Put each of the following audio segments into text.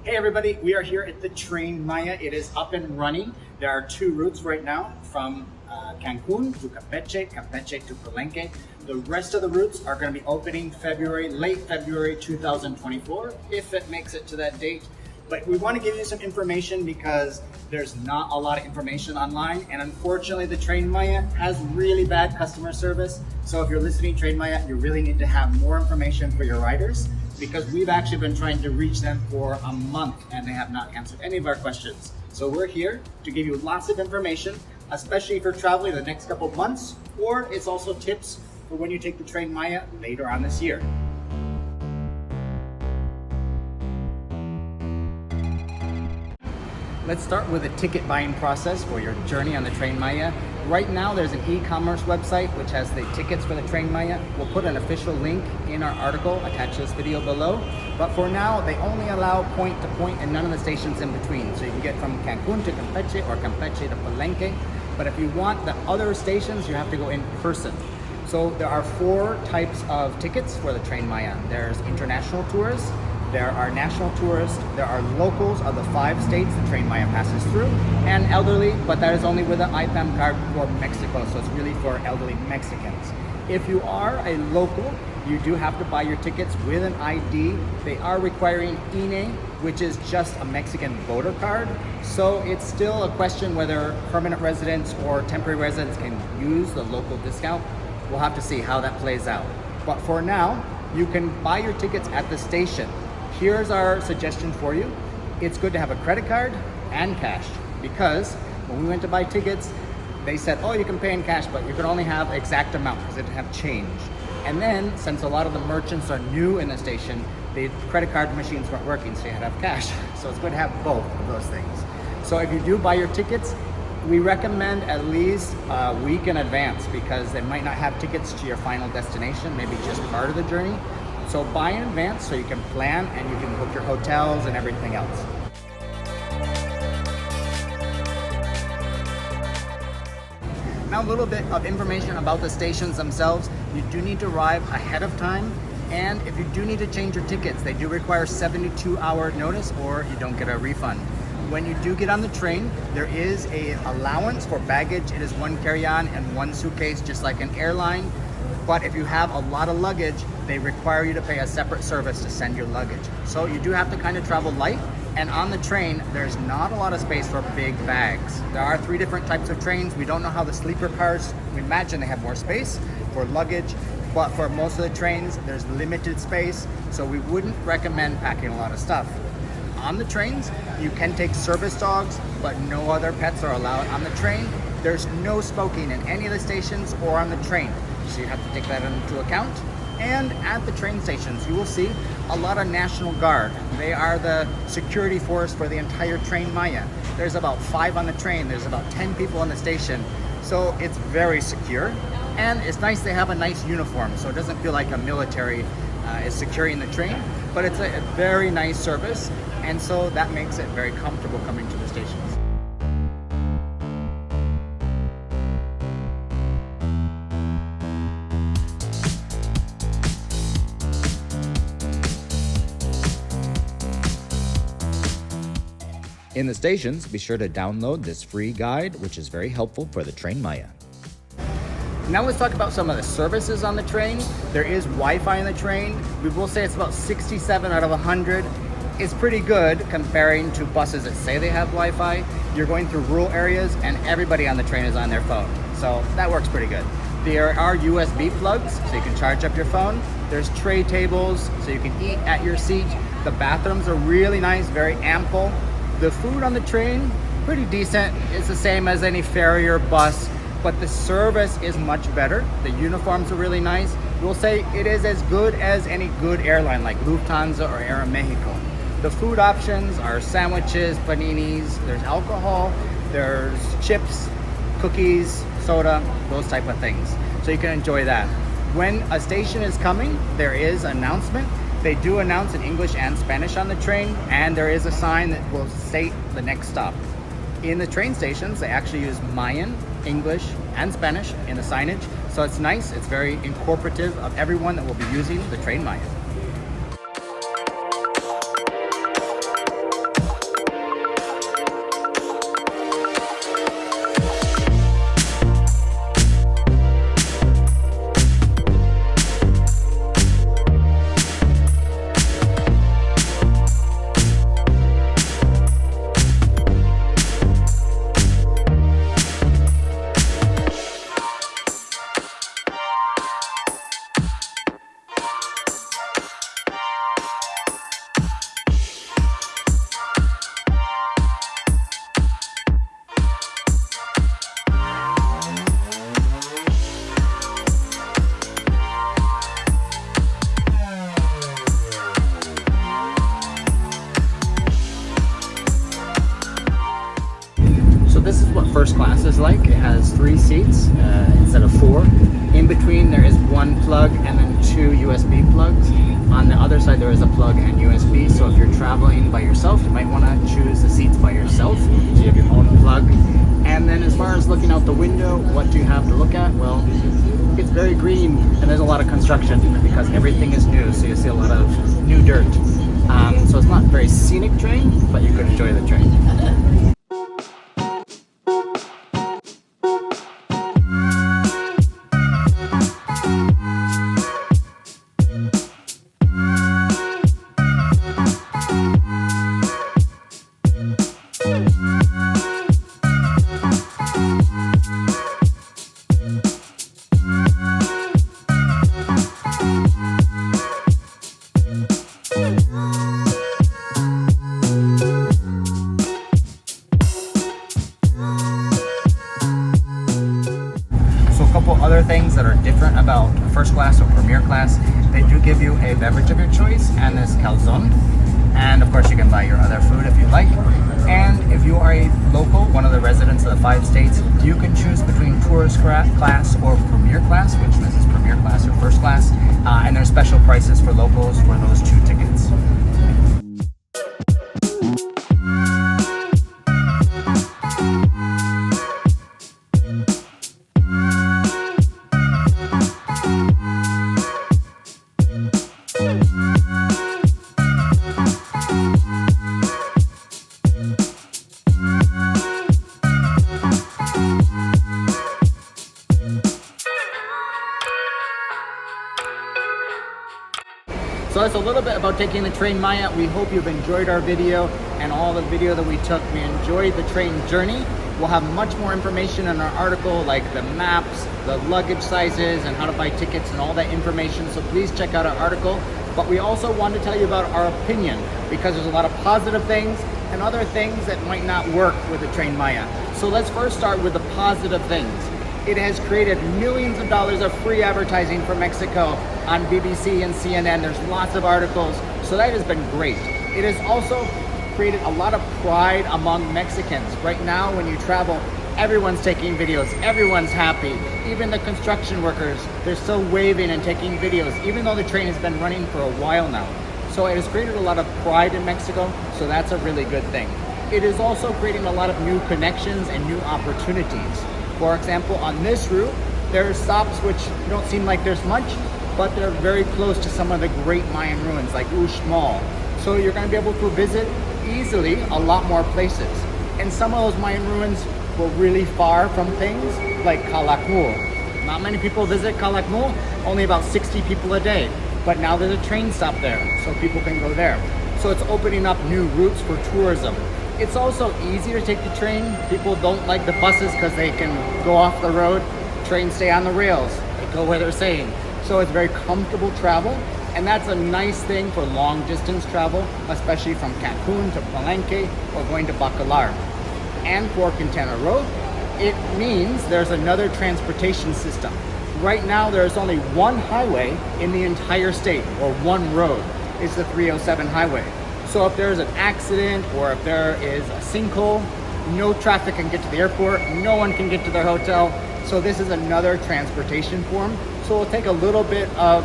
Hey everybody, we are here at the Tren Maya. It is up and running. There are two routes right now from Cancun to Campeche, Campeche to Palenque. The rest of the routes are going to be opening late February 2024, if it makes it to that date. But we want to give you some information because there's not a lot of information online, and unfortunately the Tren Maya has really bad customer service. So if you're listening to Tren Maya, you really need to have more information for your riders, because we've actually been trying to reach them for a month and they have not answered any of our questions. So we're here to give you lots of information, especially if you're traveling the next couple of months, or it's also tips for when you take the Tren Maya later on this year. Let's start with the ticket buying process for your journey on the Tren Maya. Right now there's an e-commerce website which has the tickets for the Tren Maya. We'll put an official link in our article attached to this video below. But for now, they only allow point to point and none of the stations in between. So you can get from Cancun to Campeche or Campeche to Palenque. But if you want the other stations, you have to go in person. So there are 4 types of tickets for the Tren Maya. There's international tours, there are national tourists, there are locals of the 5 states the Tren Maya passes through, and elderly, but that is only with an IPAM card for Mexico, so it's really for elderly Mexicans. If you are a local, you do have to buy your tickets with an ID. They are requiring INE, which is just a Mexican voter card. So it's still a question whether permanent residents or temporary residents can use the local discount. We'll have to see how that plays out. But for now, you can buy your tickets at the station. Here's our suggestion for you. It's good to have a credit card and cash, because when we went to buy tickets, they said, oh, you can pay in cash, but you can only have exact amount because it didn't have change. And then, since a lot of the merchants are new in the station, the credit card machines weren't working, so you had to have cash. So it's good to have both of those things. So if you do buy your tickets, we recommend at least a week in advance, because they might not have tickets to your final destination, maybe just part of the journey. So buy in advance so you can plan and you can book your hotels and everything else. Now a little bit of information about the stations themselves. You do need to arrive ahead of time, and if you do need to change your tickets, they do require 72-hour notice or you don't get a refund. When you do get on the train, there is a allowance for baggage. It is 1 carry-on and 1 suitcase, just like an airline. But if you have a lot of luggage, they require you to pay a separate service to send your luggage. So you do have to kind of travel light. And on the train, there's not a lot of space for big bags. There are 3 different types of trains. We don't know how the sleeper cars, we imagine they have more space for luggage. But for most of the trains, there's limited space. So we wouldn't recommend packing a lot of stuff. On the trains, you can take service dogs, but no other pets are allowed on the train. There's no smoking in any of the stations or on the train. So you have to take that into account. And at the train stations, you will see a lot of National Guard. They are the security force for the entire Tren Maya. There's about 5 on the train. There's about 10 people on the station. So it's very secure. And it's nice they have a nice uniform, so it doesn't feel like a military is securing the train. But it's a very nice service. And so that makes it very comfortable coming to the stations. In the stations, be sure to download this free guide, which is very helpful for the Tren Maya. Now let's talk about some of the services on the train. There is Wi-Fi on the train. We will say it's about 67 out of 100. It's pretty good comparing to buses that say they have Wi-Fi. You're going through rural areas and everybody on the train is on their phone. So that works pretty good. There are USB plugs, so you can charge up your phone. There's tray tables, so you can eat at your seat. The bathrooms are really nice, very ample. The food on the train, pretty decent. It's the same as any ferry or bus, but the service is much better. The uniforms are really nice. We'll say it is as good as any good airline like Lufthansa or Aeromexico. The food options are sandwiches, paninis, there's alcohol, there's chips, cookies, soda, those type of things. So you can enjoy that. When a station is coming, there is an announcement. They do announce in English and Spanish on the train, and there is a sign that will state the next stop. In the train stations, they actually use Mayan English, and Spanish in the signage. So it's nice, it's very incorporative of everyone that will be using the Tren Maya. This is what first class is like. It has 3 seats instead of 4. In between there is 1 plug and then 2 USB plugs. On the other side there is a plug and USB, so if you're traveling by yourself you might want to choose the seats by yourself, so you have your own plug. And then as far as looking out the window, what do you have to look at? Well, it's very green and there's a lot of construction because everything is new, so you see a lot of new dirt. So it's not a very scenic train, but you could enjoy the train. Other things that are different about first class or premier class, they do give you a beverage of your choice and this calzone, and of course you can buy your other food if you like. And if you are a local, one of the residents of the 5 states, you can choose between tourist class or premier class, which this is premier class or first class, and there's special prices for locals for those 2 tickets. So that's a little bit about taking the Tren Maya. We hope you've enjoyed our video and all the video that we took. We enjoyed the train journey. We'll have much more information in our article, like the maps, the luggage sizes, and how to buy tickets and all that information. So please check out our article. But we also want to tell you about our opinion, because there's a lot of positive things and other things that might not work with the Tren Maya. So let's first start with the positive things. It has created millions of dollars of free advertising for Mexico on BBC and CNN. There's lots of articles, so that has been great. It has also created a lot of pride among Mexicans. Right now, when you travel, everyone's taking videos, everyone's happy. Even the construction workers, they're still waving and taking videos, even though the train has been running for a while now. So it has created a lot of pride in Mexico, so that's a really good thing. It is also creating a lot of new connections and new opportunities. For example, on this route, there are stops which don't seem like there's much, but they're very close to some of the great Mayan ruins like Uxmal. So you're going to be able to visit easily a lot more places. And some of those Mayan ruins were really far from things like Calakmul. Not many people visit Calakmul, only about 60 people a day. But now there's a train stop there, so people can go there. So it's opening up new routes for tourism. It's also easy to take the train. People don't like the buses because they can go off the road. Trains stay on the rails. They go where they're saying. So it's very comfortable travel. And that's a nice thing for long distance travel, especially from Cancun to Palenque or going to Bacalar. And for Quintana Roo, it means there's another transportation system. Right now, there's only one highway in the entire state, or one road, is the 307 highway. So if there's an accident or if there is a sinkhole, no traffic can get to the airport, no one can get to their hotel. So this is another transportation form. So it'll take a little bit of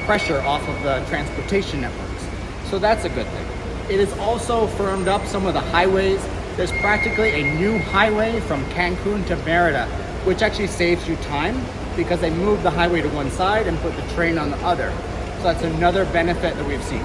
pressure off of the transportation networks. So that's a good thing. It has also firmed up some of the highways there's practically a new highway from Cancun to Merida, which actually saves you time because they moved the highway to one side and put the train on the other. So that's another benefit that we've seen.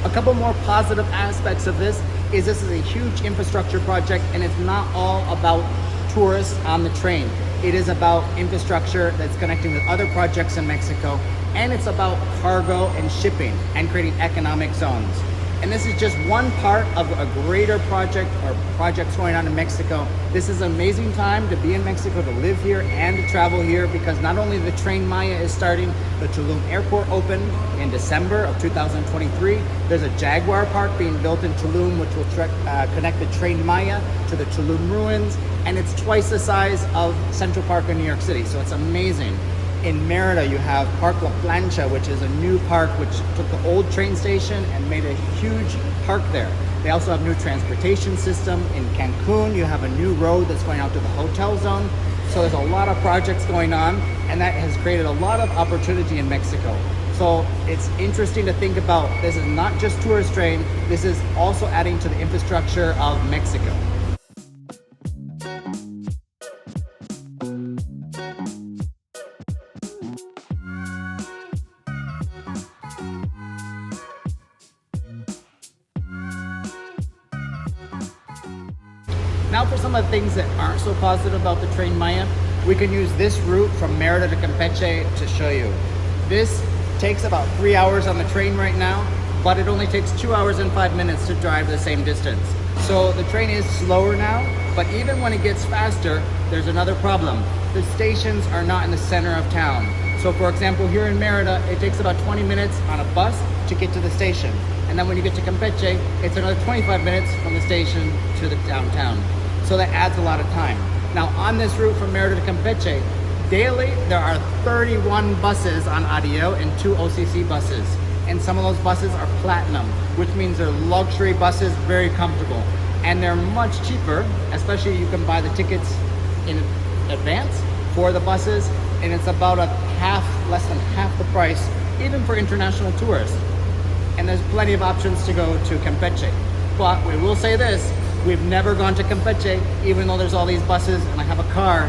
A couple more positive aspects of this is a huge infrastructure project, and it's not all about tourists on the train. It is about infrastructure that's connecting with other projects in Mexico, and it's about cargo and shipping and creating economic zones. And this is just one part of a greater project or projects going on in Mexico. This is an amazing time to be in Mexico, to live here and to travel here, because not only the Tren Maya is starting, the Tulum airport opened in December of 2023. There's a Jaguar Park being built in Tulum, which will connect the Tren Maya to the Tulum ruins, and it's twice the size of Central Park in New York City, so it's amazing. In Merida, you have Park La Plancha, which is a new park which took the old train station and made a huge park there. They also have new transportation system. In Cancun, you have a new road that's going out to the hotel zone. So there's a lot of projects going on, and that has created a lot of opportunity in Mexico. So it's interesting to think about, this is not just tourist train, this is also adding to the infrastructure of Mexico. Now for some of the things that aren't so positive about the Tren Maya, we can use this route from Merida to Campeche to show you. This takes about 3 hours on the train right now, but it only takes 2 hours and 5 minutes to drive the same distance. So the train is slower now, but even when it gets faster, there's another problem. The stations are not in the center of town. So for example, here in Merida, it takes about 20 minutes on a bus to get to the station. And then when you get to Campeche, it's another 25 minutes from the station to the downtown. So that adds a lot of time. Now on this route from Merida to Campeche, daily there are 31 buses on Adio and 2 OCC buses. And some of those buses are platinum, which means they're luxury buses, very comfortable. And they're much cheaper, especially you can buy the tickets in advance for the buses, and it's about less than half the price, even for international tourists. And there's plenty of options to go to Campeche. But we will say this, we've never gone to Campeche, even though there's all these buses and I have a car,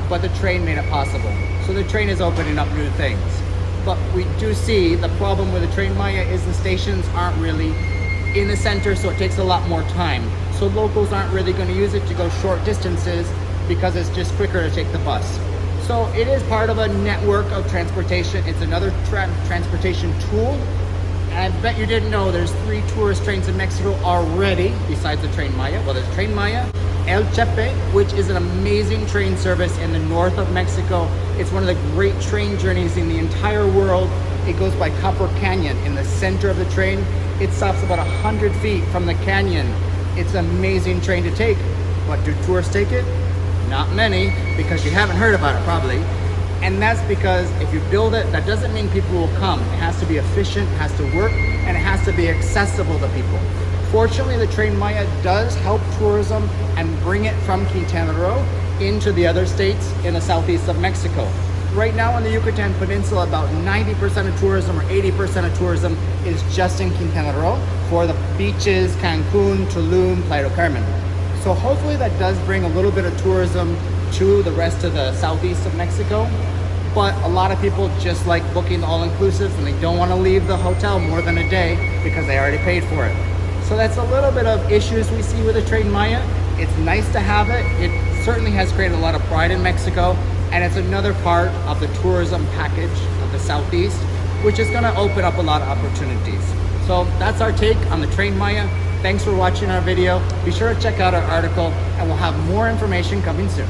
but the train made it possible. So the train is opening up new things. But we do see the problem with the Tren Maya is the stations aren't really in the center, so it takes a lot more time. So locals aren't really going to use it to go short distances because it's just quicker to take the bus. So it is part of a network of transportation. It's another transportation tool. And I bet you didn't know there's 3 tourist trains in Mexico already besides the Tren Maya. Well, there's Tren Maya, El Chepe, which is an amazing train service in the north of Mexico. It's one of the great train journeys in the entire world. It goes by Copper Canyon in the center of the train. It stops about 100 feet from the canyon. It's an amazing train to take. But do tourists take it? Not many, because you haven't heard about it probably. And that's because if you build it, that doesn't mean people will come. It has to be efficient, it has to work, and it has to be accessible to people. Fortunately, the Tren Maya does help tourism and bring it from Quintana Roo into the other states in the southeast of Mexico. Right now in the Yucatan Peninsula, about 90% of tourism or 80% of tourism is just in Quintana Roo for the beaches, Cancun, Tulum, Playa del Carmen. So hopefully that does bring a little bit of tourism to the rest of the southeast of Mexico. But a lot of people just like booking the all-inclusives and they don't want to leave the hotel more than a day because they already paid for it. So that's a little bit of issues we see with the Tren Maya. It's nice to have it. It certainly has created a lot of pride in Mexico, and it's another part of the tourism package of the southeast, which is going to open up a lot of opportunities. So that's our take on the Tren Maya. Thanks for watching our video. Be sure to check out our article, and we'll have more information coming soon.